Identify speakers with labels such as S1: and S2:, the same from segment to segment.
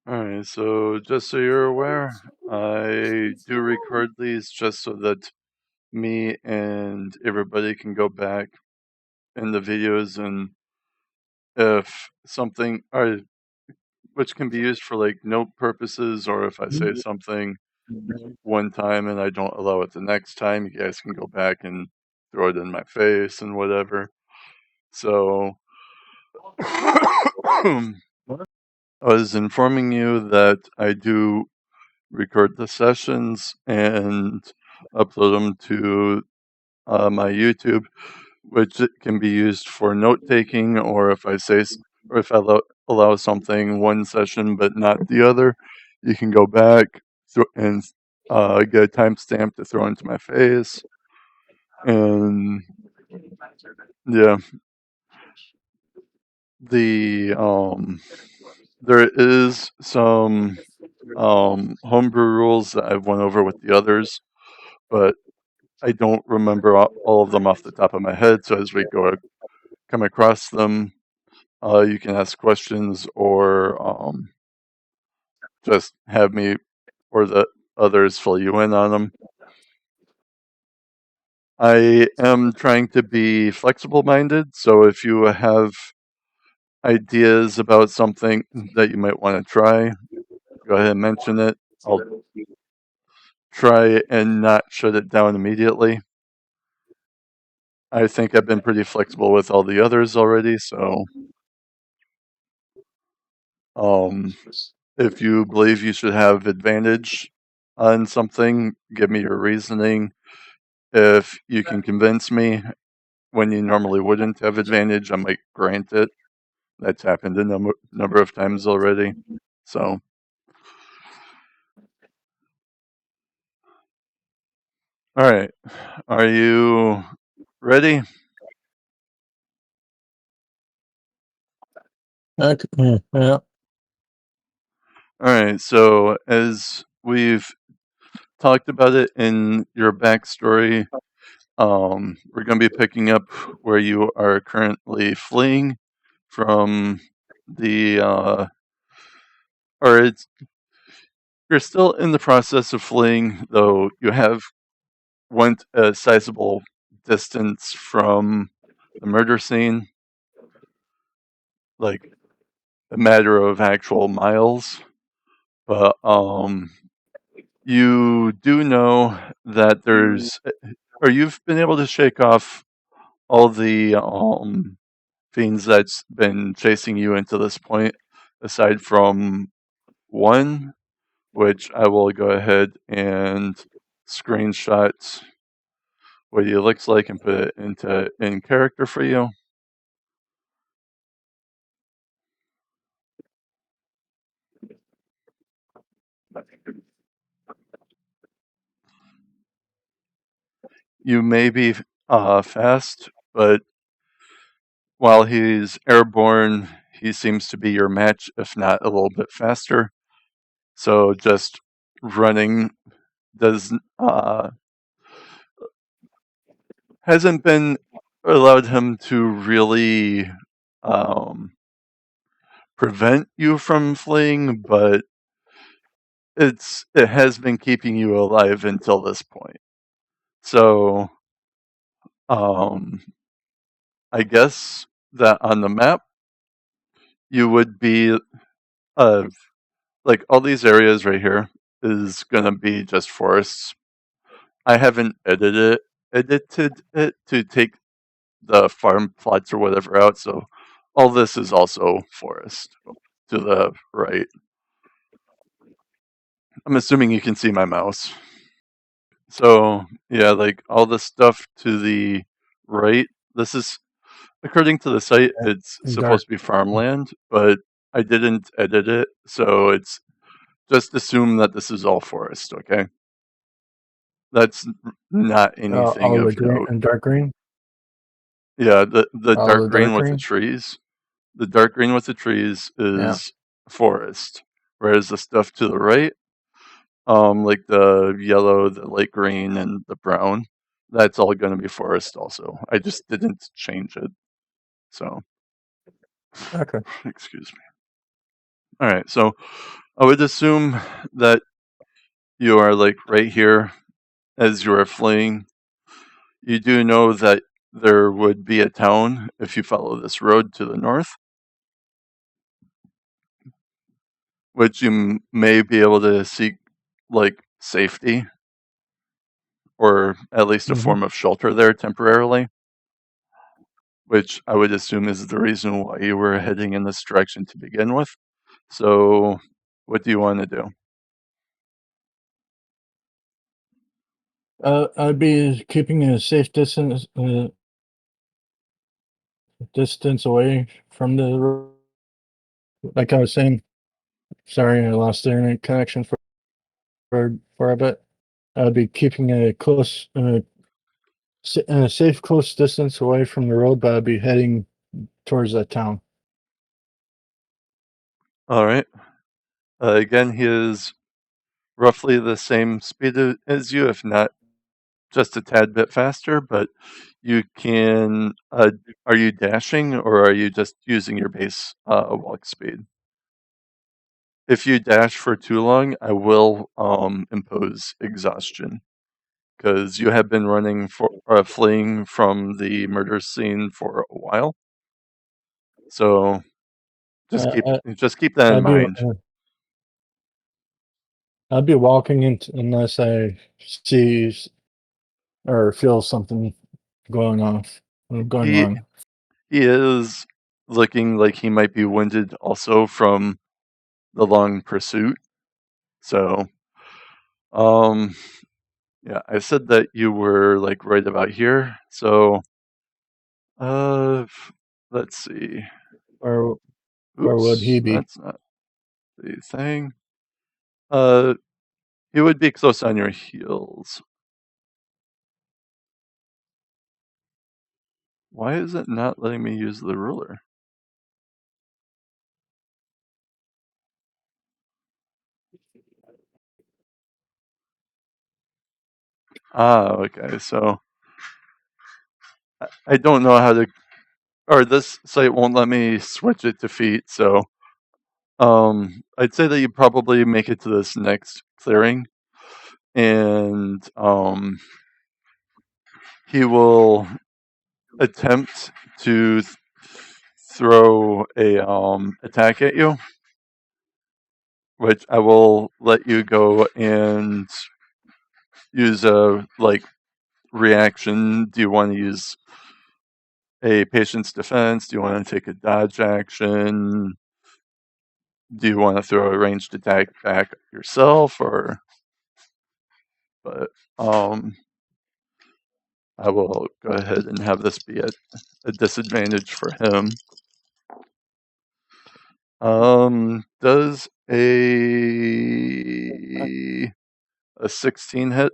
S1: Alright, so just so you're aware, I do record these just so that me and everybody can go back in the videos, and if something, or which can be used for like note purposes, or if I say something one time and I don't allow it the next time, you guys can go back and throw it in my face and whatever. So I was informing you that I do record the sessions and upload them to my YouTube, which it can be used for note taking, or if I say, or if I allow something one session but not the other, you can go back and get a timestamp to throw into my face. And yeah, the there is some homebrew rules that I've went over with the others, but I don't remember all of them off the top of my head. So as we come across them, you can ask questions, or just have me or the others fill you in on them. I am trying to be flexible minded, so if you have ideas about something that you might want to try, go ahead and mention it. I'll try and not shut it down immediately. I think I've been pretty flexible with all the others already, so if you believe you should have advantage on something, give me your reasoning. If you can convince me when you normally wouldn't have advantage, I might grant it. That's happened a number of times already. So, all right. Are you ready?
S2: Okay. Yeah.
S1: All right. So, as we've talked about it in your backstory, we're going to be picking up where you are currently fleeing from the, or it's, you're still in the process of fleeing, though you have went a sizable distance from the murder scene, like a matter of actual miles. But you do know that there's, or you've been able to shake off all the fiends that's been chasing you into this point, aside from one, which I will go ahead and screenshot what he looks like and put it into in character for you. You may be fast, but while he's airborne, he seems to be your match, if not a little bit faster. So just running does hasn't been allowed him to really um, prevent you from fleeing, but it has been keeping you alive until this point. So I guess that on the map you would be uh, like all these areas right here is gonna be just forests. I haven't edited it to take the farm plots or whatever out, so all this is also forest to the right. I'm assuming you can see my mouse. So yeah, like all the stuff to the right. This is, according to the site, it's
S2: Dark.
S1: supposed to be farmland, but I didn't edit it, so it's just assume that this is all forest. Okay, that's not anything
S2: All the
S1: of
S2: green
S1: note.
S2: and dark green.
S1: Yeah, the
S2: All
S1: dark
S2: the
S1: green
S2: dark
S1: with the
S2: green.
S1: trees, the dark green with the trees
S2: Yeah.
S1: is forest, whereas the stuff to the right, like the yellow, the light green, and the brown, that's all going to be forest also. I just didn't change it. So,
S2: Okay.
S1: excuse me. All right, so I would assume that you are like right here as you are fleeing. You do know that there would be a town if you follow this road to the north, which you may be able to seek like safety or at least a
S2: Hmm.
S1: form of shelter there temporarily, which I would assume is the reason why you were heading in this direction to begin with. So, what do you want to do?
S2: I'd be keeping a safe distance away from the road. Like I was saying, sorry, I lost the internet connection for a bit. I'd be keeping a a safe, close distance away from the road, but I'd be heading towards that town.
S1: All right. Again, he is roughly the same speed as you, if not just a tad bit faster, but you can. Are you dashing or are you just using your base walk speed? If you dash for too long, I will impose exhaustion because you have been running for fleeing from the murder scene for a while. So just
S2: Uh,
S1: keep
S2: I,
S1: just keep that in
S2: I'd be
S1: mind.
S2: I'd be walking unless I see or feel something going off going
S1: He
S2: wrong.
S1: he is looking like he might be winded also from the long pursuit. So um yeah, I said that you were like right about here. So uh let's see.
S2: Or where would
S1: Oops,
S2: he be?
S1: that's not the thing. Uh he would be close on your heels. Why is it not letting me use the ruler? Ah, okay. So I don't know how to, or this site won't let me switch it to feet. So I'd say that you probably make it to this next clearing, and he will attempt to throw a attack at you, which I will let you go and use a like reaction. Do you want to use a patient's defense? Do you want to take a dodge action? Do you want to throw a ranged attack back yourself, or? But um, I will go ahead and have this be a disadvantage for him. Does a 16 hit?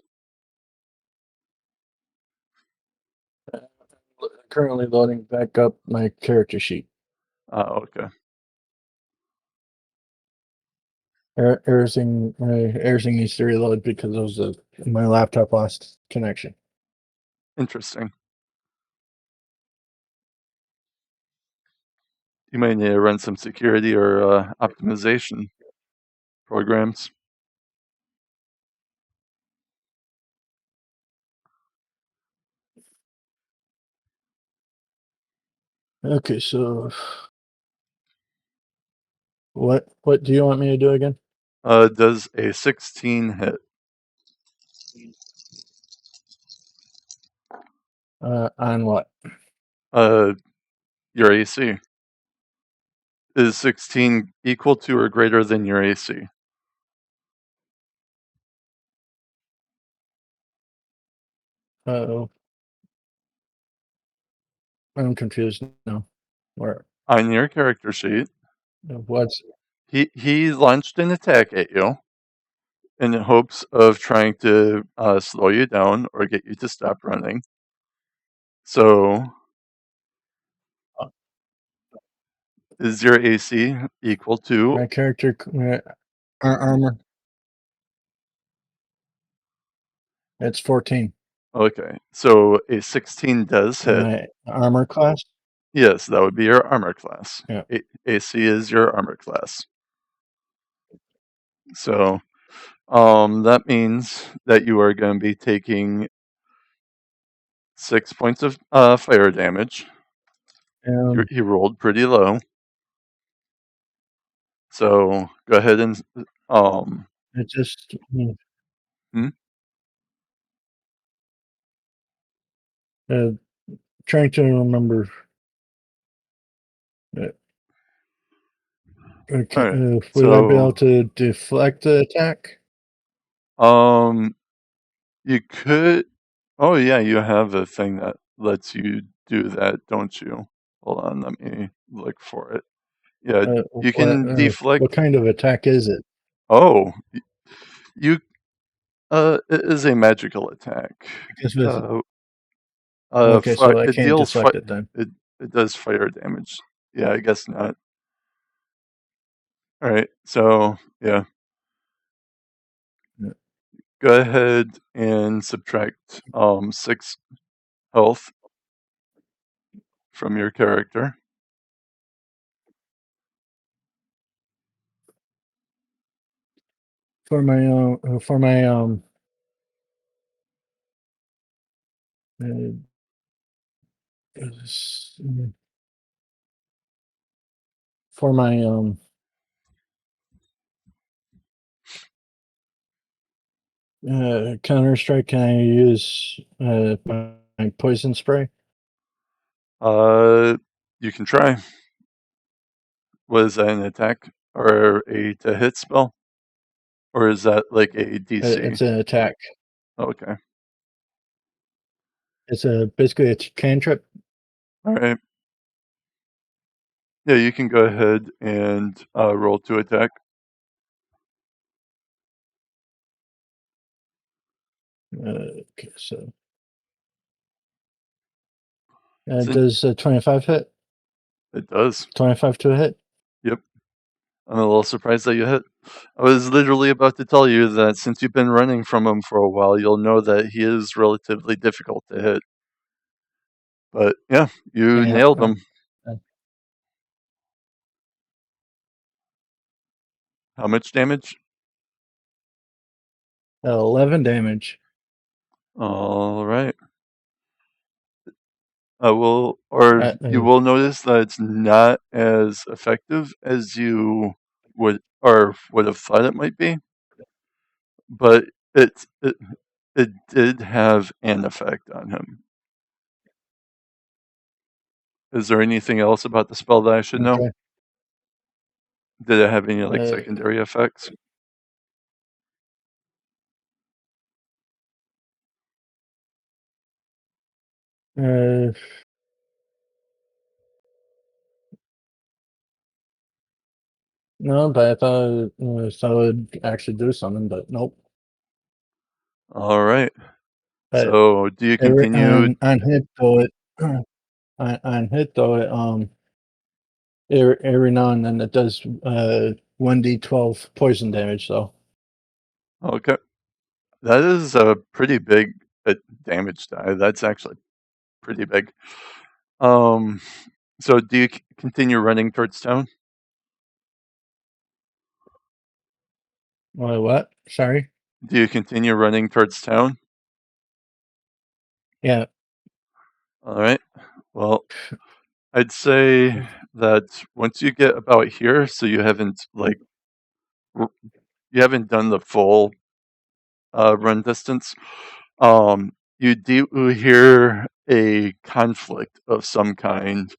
S2: Currently loading back up my character sheet.
S1: Okay.
S2: Everything needs to reload because my laptop lost connection.
S1: Interesting. You may need to run some security or optimization programs.
S2: Okay, so what do you want me to do again?
S1: Does a 16 hit?
S2: On what?
S1: Uh, your AC. Is 16 equal to or greater than your AC?
S2: Oh, I'm confused now. Where
S1: On your character sheet,
S2: what's
S1: he launched an attack at you in hopes of trying to slow you down or get you to stop running. So,
S2: uh,
S1: is your AC equal to?
S2: my character armor? It's 14.
S1: Okay, so a 16 does
S2: And
S1: hit.
S2: my armor class?
S1: Yes, that would be your armor class.
S2: Yeah.
S1: AC is your armor class. So that means that you are going to be taking 6 points of fire damage.
S2: Um,
S1: He rolled pretty low. So go ahead and
S2: it just
S1: hmm?
S2: uh, trying to remember. Uh,
S1: All
S2: okay,
S1: right.
S2: would I be
S1: So
S2: able to deflect the attack?
S1: um you could. Oh yeah, you have a thing that lets you do that, don't you? Hold on, let me look for it. Yeah, you can
S2: What
S1: deflect.
S2: kind of attack is it?
S1: Oh, you. It is a magical attack.
S2: Because with
S1: Uh,
S2: okay, so I
S1: it
S2: can't
S1: deals
S2: deflect it then.
S1: it does fire damage. Yeah, I guess not. All right, so yeah,
S2: Yeah.
S1: go ahead and subtract 6 health from your character.
S2: For my uh, s- for my counter strike, can I use my poison spray?
S1: Uh, you can try. Was that an attack or a to hit spell, or is that like a DC?
S2: It's an attack.
S1: Okay,
S2: It's a basically it's cantrip.
S1: all right. Yeah, you can go ahead and roll to attack.
S2: Okay, so
S1: Since
S2: does 25 hit?
S1: it does.
S2: 25 to a hit?
S1: Yep. I'm a little surprised that you hit. I was literally about to tell you that since you've been running from him for a while, you'll know that he is relatively difficult to hit. But yeah, you
S2: Yeah.
S1: nailed him.
S2: Uh,
S1: How much damage?
S2: 11 damage.
S1: All right. Or
S2: Uh,
S1: you
S2: uh,
S1: will notice that it's not as effective as you would have thought it might be, but it it it did have an effect on him. Is there anything else about the spell that I should know?
S2: okay.
S1: Did it have any like
S2: Uh,
S1: secondary effects?
S2: uh, no, but I thought it would actually do something, but nope.
S1: All right.
S2: But
S1: So do you
S2: every
S1: continue?
S2: on hit though it on hit though it every now and then it does 1d12 poison damage. So
S1: Okay, that is a pretty big uh, damage die. That's actually pretty big. Um, so do you continue running towards town?
S2: what? Sorry.
S1: Do you continue running towards town?
S2: Yeah.
S1: All right. Well, I'd say that once you get about here, so you haven't r- you haven't done the full run distance. You do hear a conflict of some kind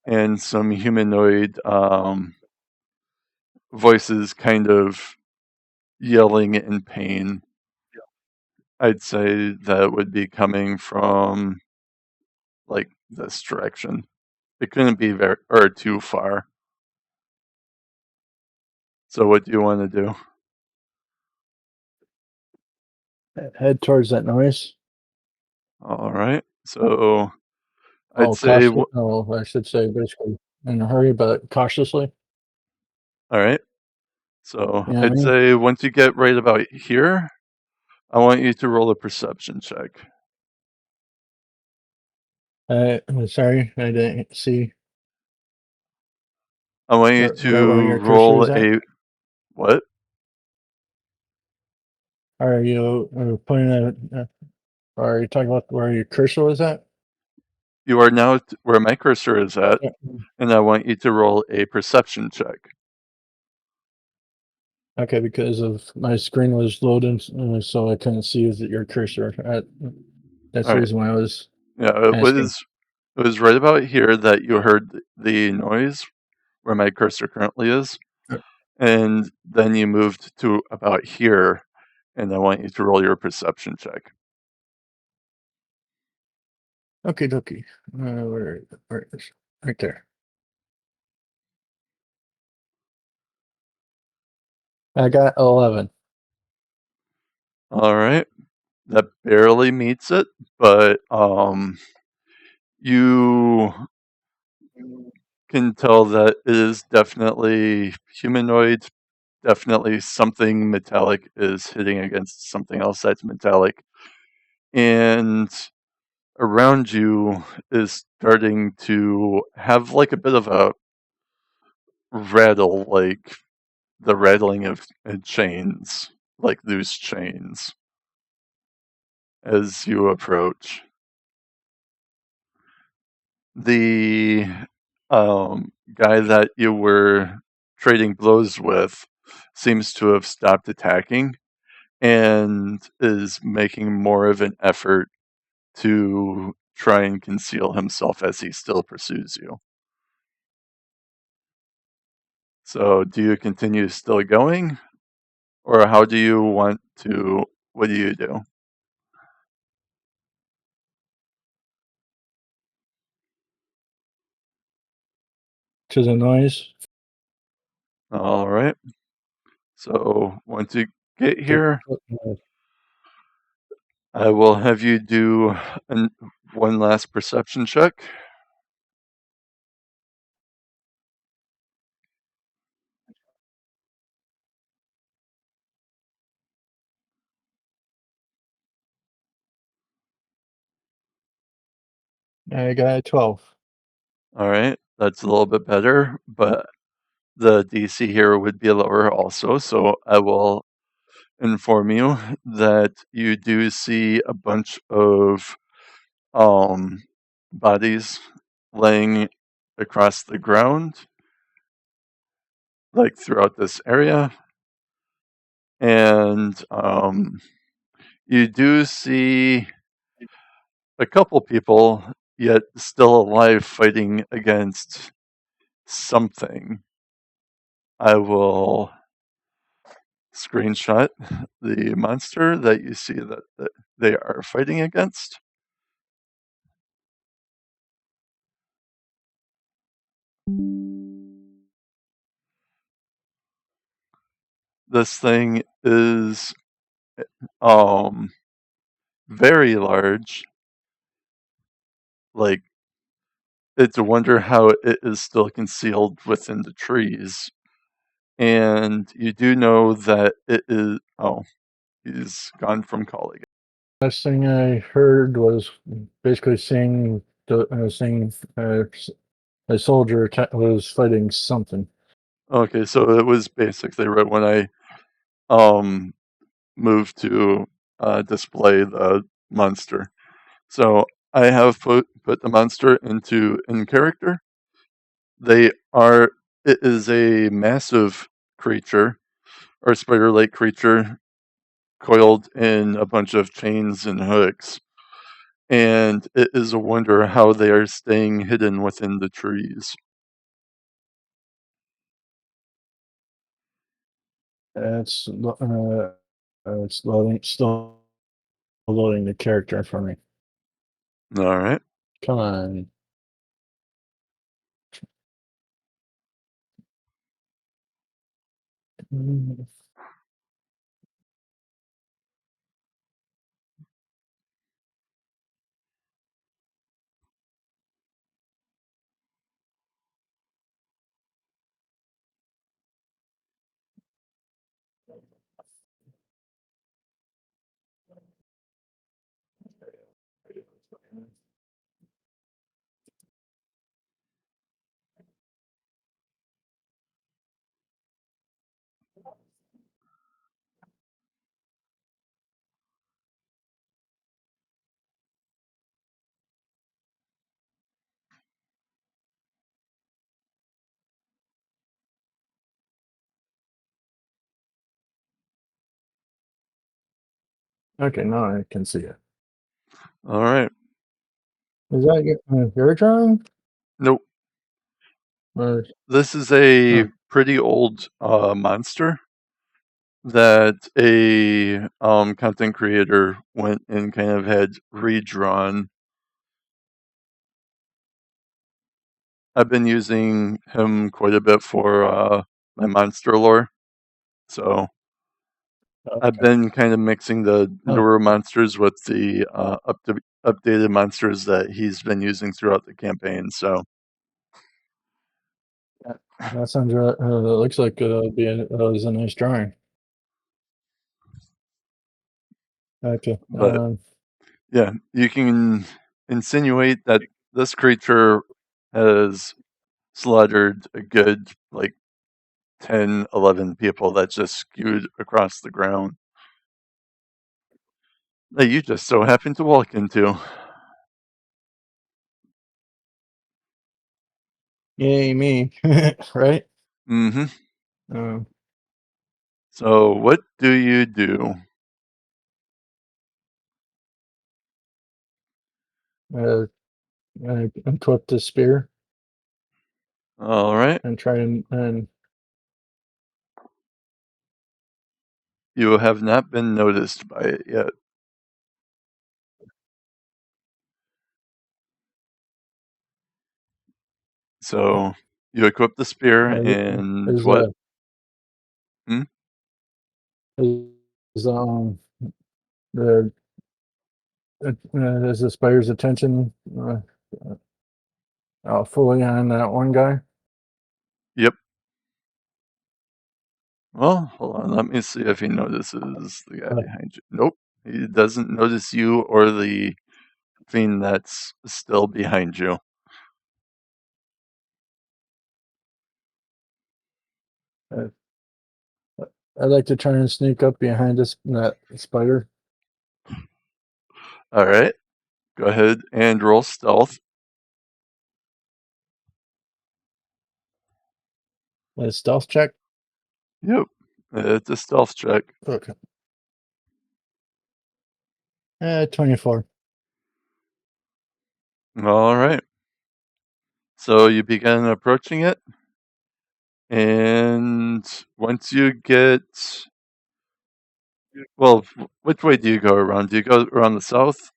S1: and some humanoid voices kind of yelling in pain. I'd say that would be coming from like this direction. It couldn't be very or too far. So what do you want to do?
S2: Head towards that noise.
S1: All right. So I'd
S2: Oh,
S1: say
S2: cautious. Oh, I should say basically in a hurry, but cautiously.
S1: all right. So
S2: You know what I
S1: I'd
S2: mean?
S1: say once you get right about here, I want you to roll a perception check.
S2: I'm sorry, I didn't see
S1: I want you
S2: right where
S1: to
S2: your cursor
S1: roll
S2: is at.
S1: a what?
S2: Are you pointing at? Are you talking about where your cursor was at?
S1: You are now where my cursor is at,
S2: Yeah.
S1: and I want you to roll a perception check.
S2: Okay, because of my screen was loading, so I couldn't see your cursor. That's
S1: All
S2: the
S1: right.
S2: reason why I was
S1: Yeah,
S2: asking.
S1: it was right about here that you heard the noise where my cursor currently is, and then you moved to about here, and I want you to roll your perception check.
S2: Okay, dokie. Where is right there? I got 11.
S1: All right, that barely meets it, but you can tell that it is definitely humanoid. Definitely something metallic is hitting against something else that's metallic. And around you is starting to have like a bit of a rattle, like the rattling of chains, like loose chains, as you approach. The guy that you were trading blows with seems to have stopped attacking and is making more of an effort to try and conceal himself as he still pursues you. So, do you continue still going, or how do you want to? What do you do?
S2: To the noise.
S1: All right. So, once you get
S2: To,
S1: here, I will have you do one last perception check.
S2: I got 12.
S1: All right, that's a little bit better, but the DC here would be lower also. So, I will inform you that you do see a bunch of um, bodies laying across the ground, like throughout this area. And you do see a couple people yet still alive fighting against something. I will screenshot the monster that you see that they are fighting against. This thing is um, very large. Like, it's a wonder how it is still concealed within the trees. And you do know that it is. Oh, he's gone from calling.
S2: Last thing I heard was basically saying a soldier was fighting something.
S1: Okay, so it was basically right when I um moved to display the monster. So I have put the monster into in character. They are. It is a massive creature or spider-like creature coiled in a bunch of chains and hooks. And it is a wonder how they are staying hidden within the trees.
S2: It's loading, still loading the character for me.
S1: All right.
S2: Come on. Okay, now I can see it.
S1: All right.
S2: Is that your drawing?
S1: Nope.
S2: Or,
S1: This is a
S2: oh,
S1: pretty old monster that a content creator went and kind of had redrawn. I've been using him quite a bit for my monster lore, so I've
S2: okay.
S1: been kind of mixing the
S2: Oh,
S1: newer monsters with the updated monsters that he's been using throughout the campaign. So,
S2: that, that sounds right. That looks like was a nice drawing. Okay.
S1: but yeah, you can insinuate that this creature has slaughtered a good like 10, 11 people that just skewed across the ground that you just so happen to walk into.
S2: Yay, me. Right?
S1: Hmm.
S2: Um,
S1: So, what do you do?
S2: uh, I equip the spear
S1: All right.
S2: and try and
S1: You have not been noticed by it yet. So, you equip the spear
S2: uh,
S1: and
S2: is
S1: what? Hmm?
S2: is the is the spider's attention fully on that one guy?
S1: Yep. Well, hold on. Let me see if he notices the guy
S2: Uh,
S1: behind you. Nope. He doesn't notice you or the fiend that's still behind you.
S2: uh, I'd like to try and sneak up behind that spider.
S1: All right. Go ahead and roll stealth.
S2: A stealth check.
S1: Yep. It's a stealth check.
S2: Okay. 24.
S1: All right. So you begin approaching it, and once you get, well, which way do you go around? Do you go around the south?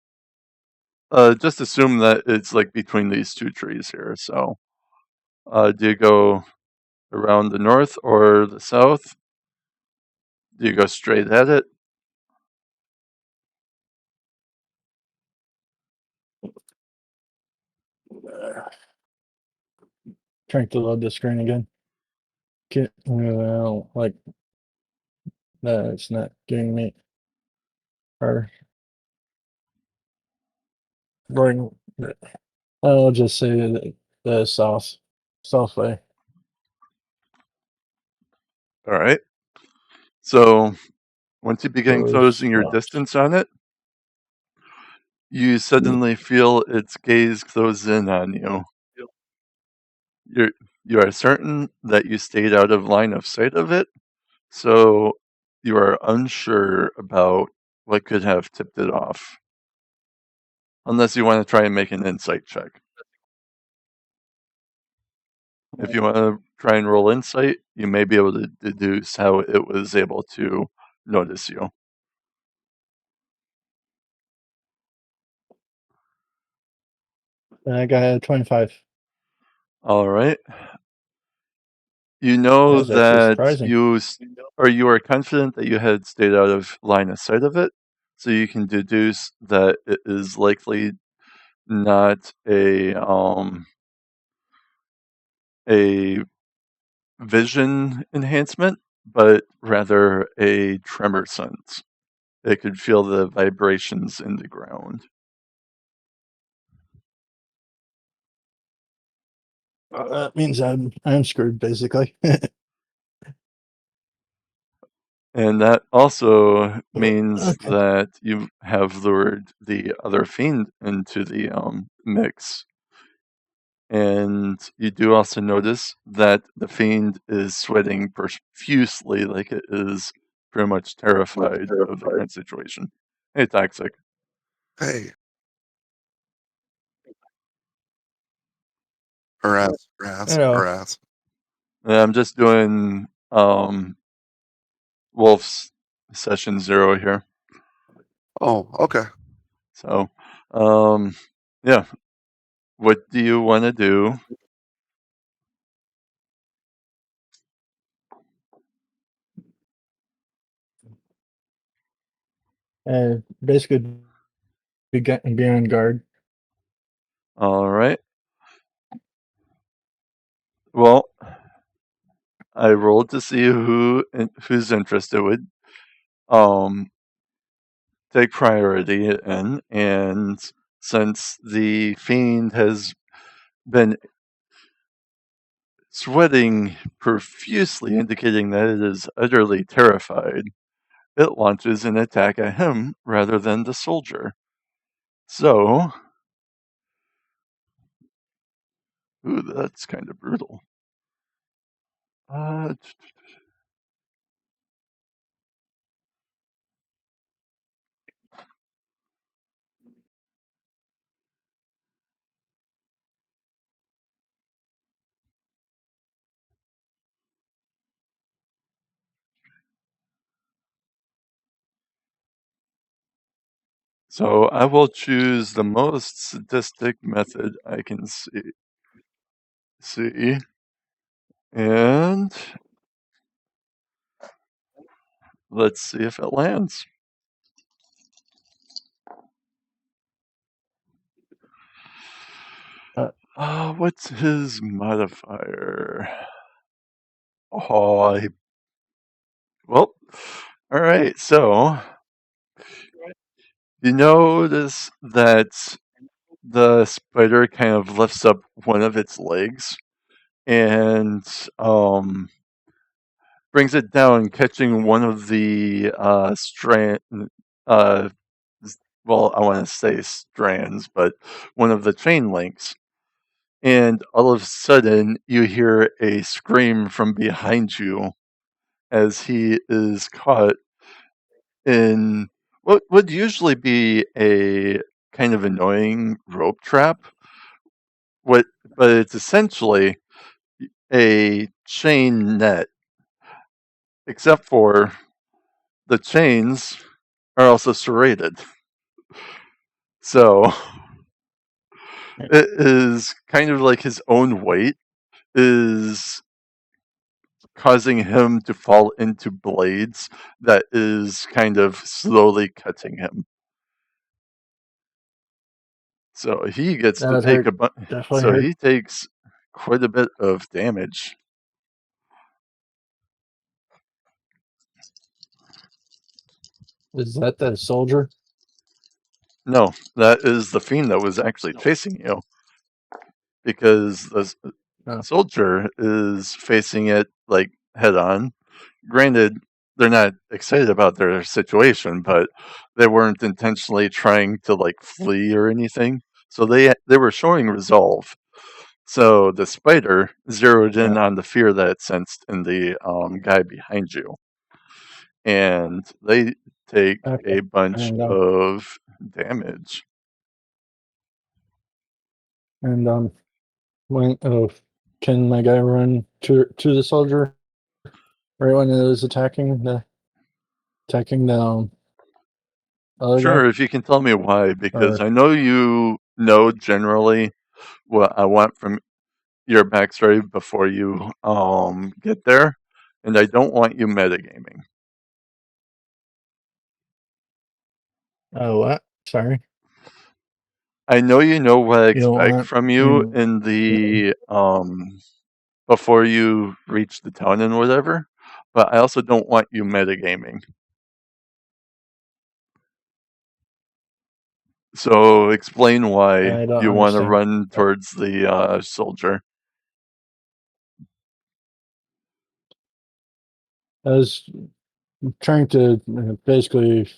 S1: Just assume that it's like between these two trees here. So, do you go around the north or the south? Do you go straight at it?
S2: Trying to load the screen again. Well, like that, it's not getting me. Or going. I'll just say the south way.
S1: All right. So once you begin
S2: Goes
S1: closing your
S2: left.
S1: distance on it, you suddenly feel its gaze close in on you. You're you are certain that you stayed out of line of sight of it, so you are unsure about what could have tipped it off. Unless you want to try and make an insight check. If you want to try and roll insight, you may be able to deduce how it was able to notice you.
S2: I got a 25.
S1: All right. You
S2: That
S1: know
S2: was actually
S1: that
S2: surprising.
S1: you are confident that you had stayed out of line of sight of it, so you can deduce that it is likely not a vision enhancement, but rather a tremor sense. It could feel the vibrations in the ground.
S2: That means I'm screwed basically.
S1: And that also means
S2: Okay.
S1: that you have lured the other fiend into the mix. And you do also notice that the fiend is sweating profusely, like it is pretty much terrified of the current situation. Hey, Toxic.
S3: Hey, harass, harass,
S2: Hello.
S3: harass.
S1: I'm just doing Wolf's session 0 here.
S3: Oh, okay.
S1: So, um, yeah. What do you want to do?
S2: Basically, be on guard.
S1: All right. Well, I rolled to see whose interest it would um take priority in, and since the fiend has been sweating profusely, indicating that it is utterly terrified, it launches an attack at him rather than the soldier. So, ooh, that's kind of brutal. Uh, so I will choose the most sadistic method I can see, and let's see if it lands.
S2: Uh,
S1: What's his modifier? Oh, well, all right. So you notice that the spider kind of lifts up one of its legs and brings it down, catching one of the strand. Uh, well, I want to say strands, but one of the chain links. And all of a sudden, you hear a scream from behind you as he is caught in what would usually be a kind of annoying rope trap. What, but it's essentially a chain net, except for the chains are also serrated. So it is kind of like his own weight is causing him to fall into blades that is kind of slowly cutting him. So he gets
S2: that
S1: to
S2: would
S1: take
S2: hurt. Definitely
S1: so
S2: hurt.
S1: he takes quite a bit of damage.
S2: Is that the soldier?
S1: No, that is the fiend that was actually chasing you because the
S2: No.
S1: soldier is facing it like head on. Granted, they're not excited about their situation, but they weren't intentionally trying to like flee or anything. So they were showing resolve. So the spider zeroed in
S2: Yeah.
S1: on the fear that it sensed in the guy behind you, and they take
S2: Okay.
S1: a bunch
S2: And
S1: of damage.
S2: and when can my guy run to the soldier right when it was attacking the other guy?
S1: Sure, if you can tell me why, because
S2: Or
S1: I know you know generally what I want from your backstory before you get there, and I don't want you metagaming.
S2: oh what? Sorry,
S1: I know you know what I
S2: you don't
S1: expect
S2: want
S1: from
S2: me.
S1: you in
S2: Me
S1: the before you reach the town and whatever, but I also don't want you metagaming. So explain why
S2: I don't
S1: you want to
S2: understand.
S1: run towards the soldier.
S2: I was trying to basically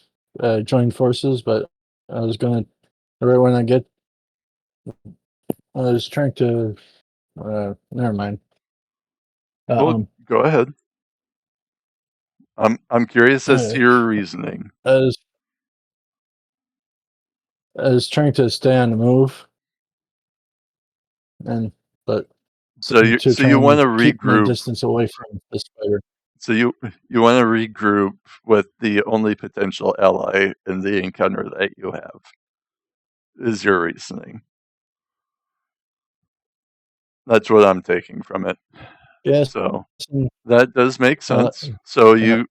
S2: join forces, but I was gonna right when I was trying to. Never mind.
S1: Well,
S2: Um,
S1: go ahead. I'm curious as
S2: uh,
S1: to your reasoning.
S2: I was I was trying to stay on the move, but
S1: So
S2: to try
S1: you want
S2: and
S1: to
S2: keep my
S1: regroup.
S2: distance away from the spider.
S1: So you want to regroup with the only potential ally in the encounter that you have. Is your reasoning? That's what I'm taking from it.
S2: Yes.
S1: So that does make
S2: Uh,
S1: sense. So
S2: uh,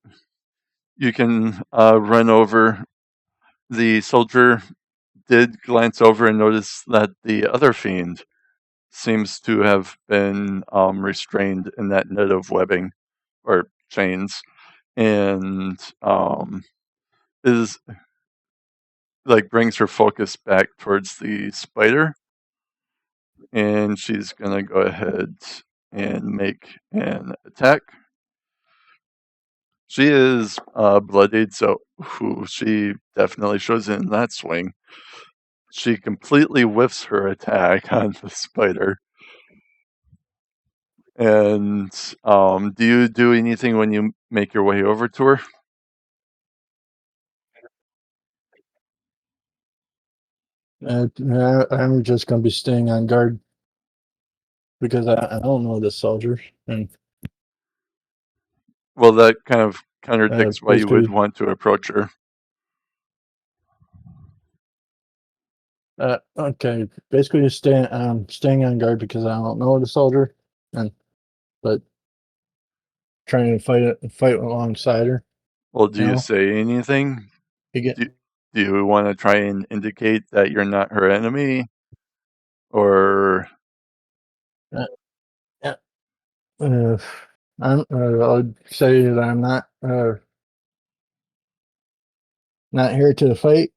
S1: you can run over. The soldier did glance over and notice that the other fiend seems to have been restrained in that net of webbing or chains, and is like brings her focus back towards the spider, and she's gonna go ahead and make an attack. She is bloodied, so she definitely shows it in that swing. She completely whiffs her attack on the spider. And do you do anything when you make your way over to her?
S2: I'm just going to be staying on guard because I don't know this soldier, and
S1: Well, that kind of contradicts why you would
S2: basically,
S1: want to approach her.
S2: okay, basically staying on guard because I don't know the soldier, and but trying to fight alongside her.
S1: Well, do
S2: You
S1: you
S2: know,
S1: say anything?
S2: you get
S1: Do, do you want to try and indicate that you're not her enemy? Or,
S2: uh, yeah, uh, I'd say that I'm not here to fight.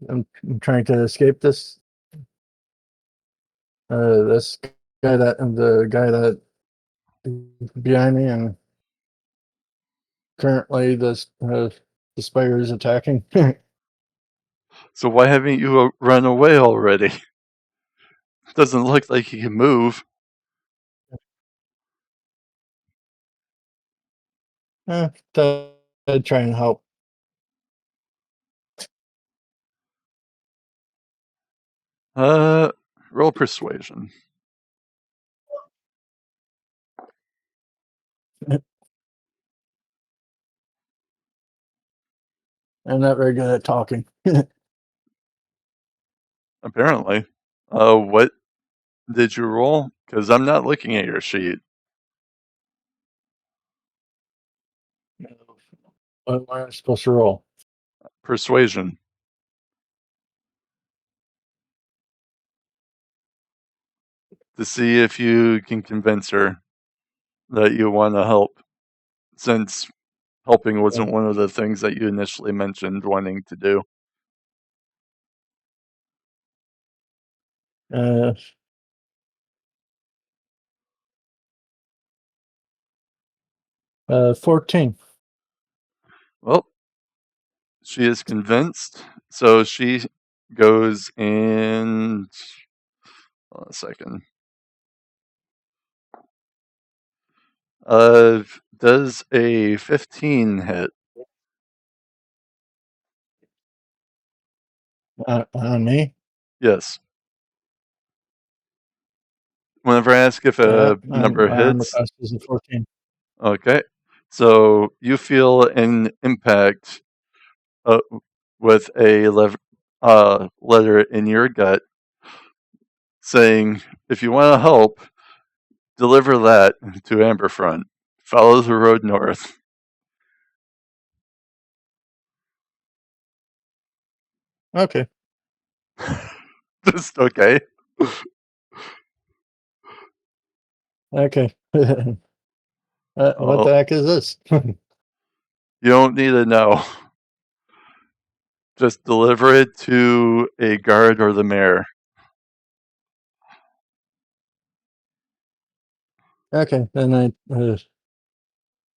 S2: I'm trying to escape this the guy that behind me, and currently the spider is attacking.
S1: so why haven't you run away already? Doesn't look like you can move.
S2: To try and help.
S1: Roll persuasion.
S2: I'm not very good at talking.
S1: Apparently. What did you roll? Because I'm not looking at your sheet.
S2: What am I supposed to roll?
S1: Persuasion. To see if you can convince her that you want to help, since helping wasn't one of the things that you initially mentioned wanting to do.
S2: Uh, 14.
S1: Well, she is convinced, so she goes and hold on a second. Does a 15 hit?
S2: On me?
S1: Yes. Whenever I ask if
S2: Yeah,
S1: a number
S2: my armor
S1: hits,
S2: class is a 14.
S1: okay. So you feel an impact uh, with a letter in your gut saying, if you want to help, deliver that to Amberfront. Follow the road north.
S2: Okay.
S1: Just okay.
S2: Okay. What
S1: Oh,
S2: the heck is this?
S1: you don't need to know. Just deliver it to a guard or the mayor.
S2: Okay, then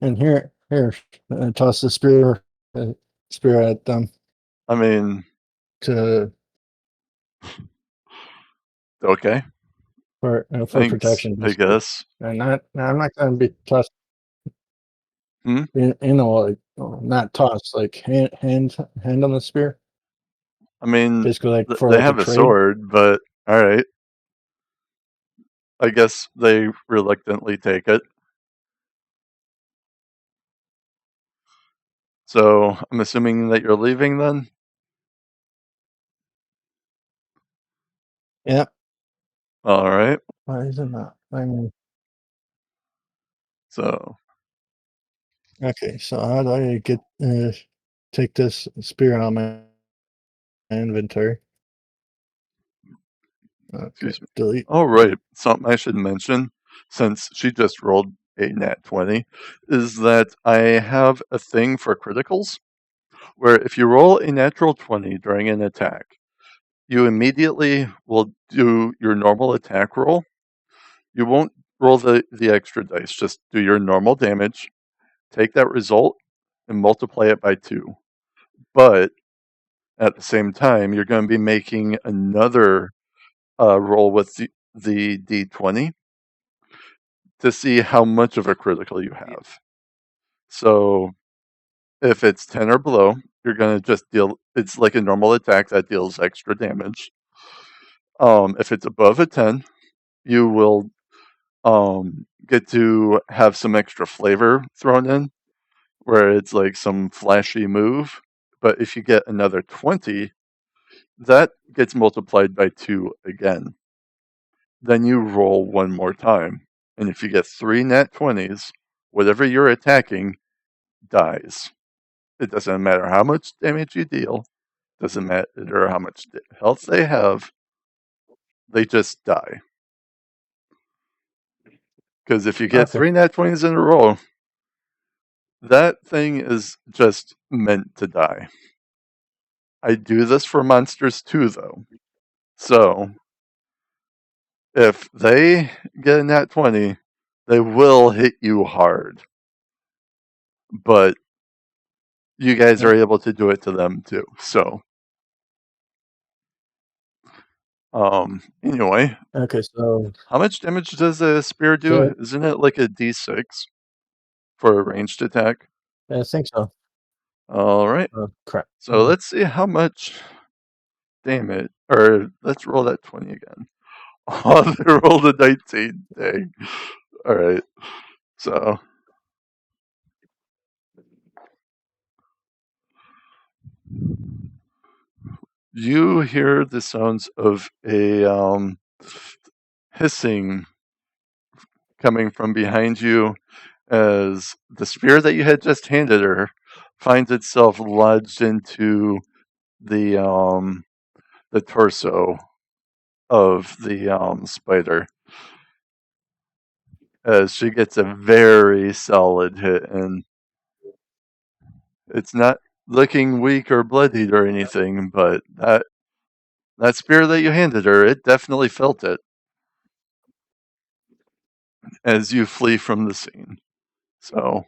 S2: and here, toss the spear at them
S1: I mean,
S2: to
S1: okay.
S2: for
S1: Thanks,
S2: protection,
S1: I
S2: basically.
S1: guess.
S2: And I'm not going to be tossed,
S1: Hmm?
S2: like, not tossed, like hand on the spear.
S1: I mean,
S2: Basically, like for
S1: they
S2: like a
S1: have a
S2: trade.
S1: sword, but all right. I guess they reluctantly take it. So I'm assuming that you're leaving then?
S2: Yeah.
S1: All right.
S2: Why isn't that? I mean,
S1: So
S2: okay. So how do I get take this spear on my inventory? Okay.
S1: excuse me.
S2: Delete.
S1: All right. Something I should mention, since she just rolled a nat 20, is that I have a thing for criticals, where if you roll a natural 20 during an attack, you immediately will do your normal attack roll. You won't roll the extra dice, just do your normal damage, take that result, and multiply it by 2. But at the same time, you're going to be making another roll with the d20 to see how much of a critical you have. So if it's 10 or below, you're going to just deal, it's like a normal attack that deals extra damage. If it's above a 10, you will get to have some extra flavor thrown in, where it's like some flashy move. But if you get another 20, that gets multiplied by 2 again. Then you roll one more time. And if you get 3 nat 20s, whatever you're attacking dies. It doesn't matter how much damage you deal, doesn't matter how much health they have, they just die. Because if you get
S2: Okay.
S1: 3 nat 20s in a row, that thing is just meant to die. I do this for monsters too, though. So, if they get a nat 20, they will hit you hard. But you guys are able to do it to them too. So, anyway,
S2: Okay. So
S1: how much damage does a spear do? Isn't it like a d6 for a ranged attack?
S2: I think so.
S1: All right.
S2: Oh crap.
S1: So let's see how much damage, or let's roll that 20 again. Oh, they rolled a 19. Dang. All right. So you hear the sounds of a hissing coming from behind you as the spear that you had just handed her finds itself lodged into the torso of the spider, as she gets a very solid hit, and it's not looking weak or bloodied or anything, but that spear that you handed her, it definitely felt it as you flee from the scene. So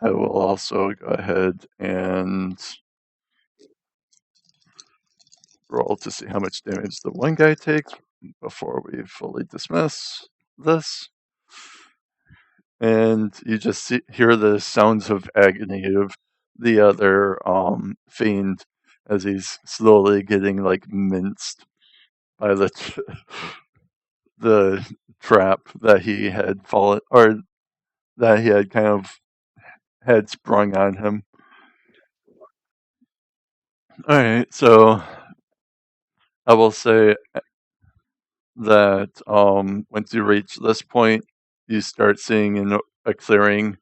S1: I will also go ahead and roll to see how much damage the one guy takes before we fully dismiss this. And you just hear the sounds of agony of the other fiend as he's slowly getting like minced by the trap that he had fallen, or that he had kind of had sprung on him. All right, so I will say that once you reach this point, you start seeing a clearing,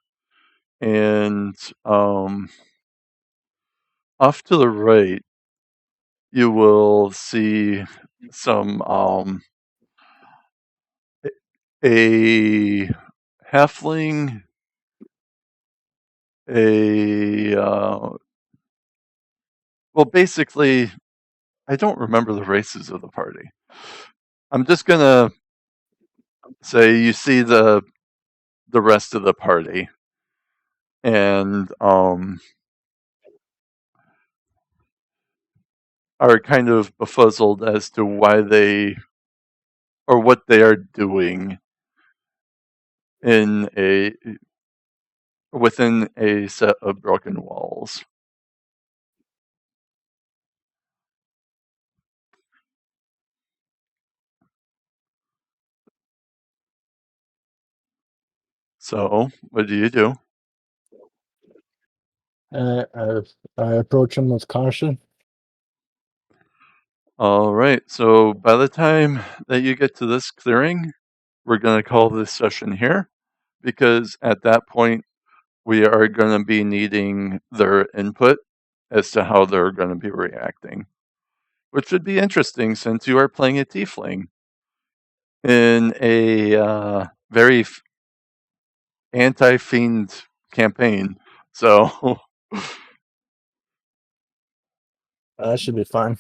S1: and off to the right, you will see some a halfling, a well, basically, I don't remember the races of the party. I'm just gonna say you see the rest of the party, and are kind of befuzzled as to why they, or what they are doing in a, within a set of broken walls. So, what do you do?
S2: I approach him with caution.
S1: All right, so by the time that you get to this clearing, we're going to call this session here, because at that point, we are going to be needing their input as to how they're going to be reacting, which would be interesting since you are playing a tiefling in a very anti-fiend campaign. So
S2: That should be fine.